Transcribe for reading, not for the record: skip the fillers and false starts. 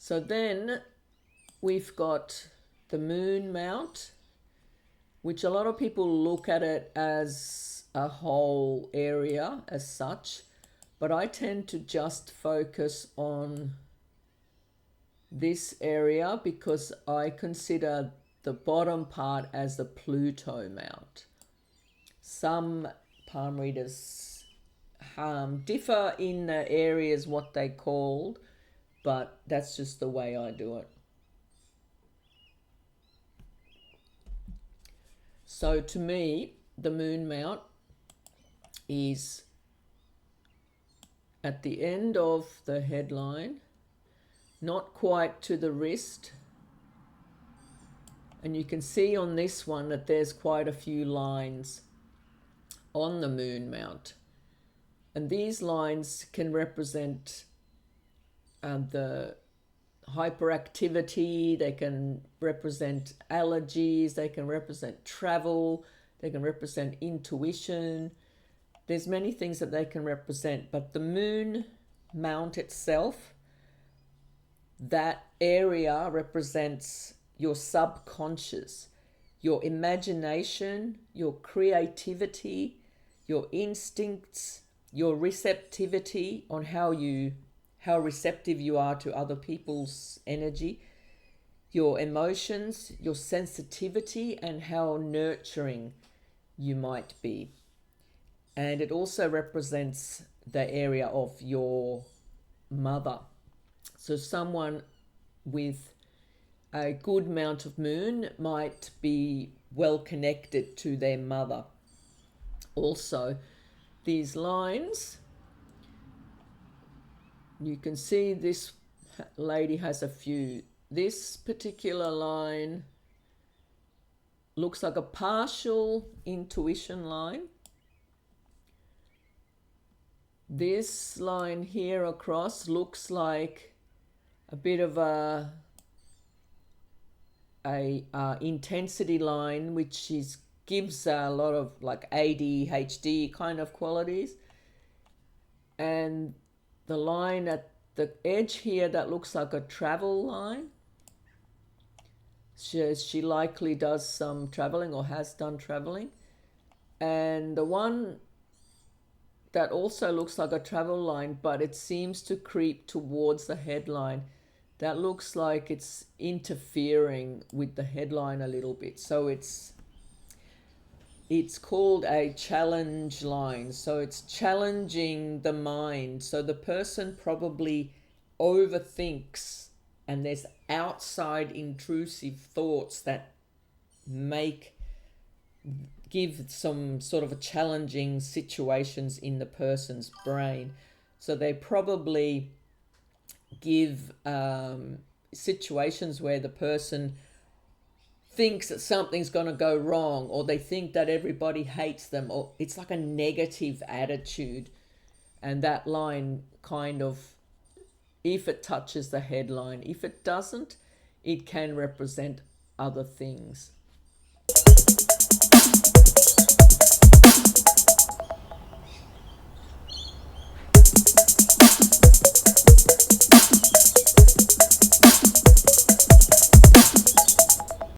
So then we've got the moon mount, which a lot of people look at it as a whole area as such, but I tend to just focus on this area because I consider the bottom part as the Pluto mount. Some palm readers differ in the areas what they called, but that's just the way I do it. So to me, the moon mount is at the end of the headline, not quite to the wrist. And you can see on this one that there's quite a few lines on the moon mount. And these lines can represent the hyperactivity, they can represent allergies, they can represent travel, they can represent intuition. There's many things that they can represent, but the moon mount itself, that area represents your subconscious, your imagination, your creativity, your instincts, your receptivity on how receptive you are to other people's energy, your emotions, your sensitivity, and how nurturing you might be. And it also represents the area of your mother. So someone with a good amount of moon might be well connected to their mother. Also, these lines, you can see this lady has a few. This particular line looks like a partial intuition line. This line here across looks like a bit of a intensity line, which gives a lot of like ADHD kind of qualities. And the line at the edge here that looks like a travel line, she likely does some traveling or has done traveling. And the one that also looks like a travel line, but it seems to creep towards the headline, that looks like it's interfering with the headline a little bit. So it's called a challenge line. So it's challenging the mind. So the person probably overthinks, and there's outside intrusive thoughts that give some sort of a challenging situations in the person's brain. So they probably give situations where the person thinks that something's going to go wrong, or they think that everybody hates them, or it's like a negative attitude. And that line kind of, if it touches the headline, if it doesn't, it can represent other things.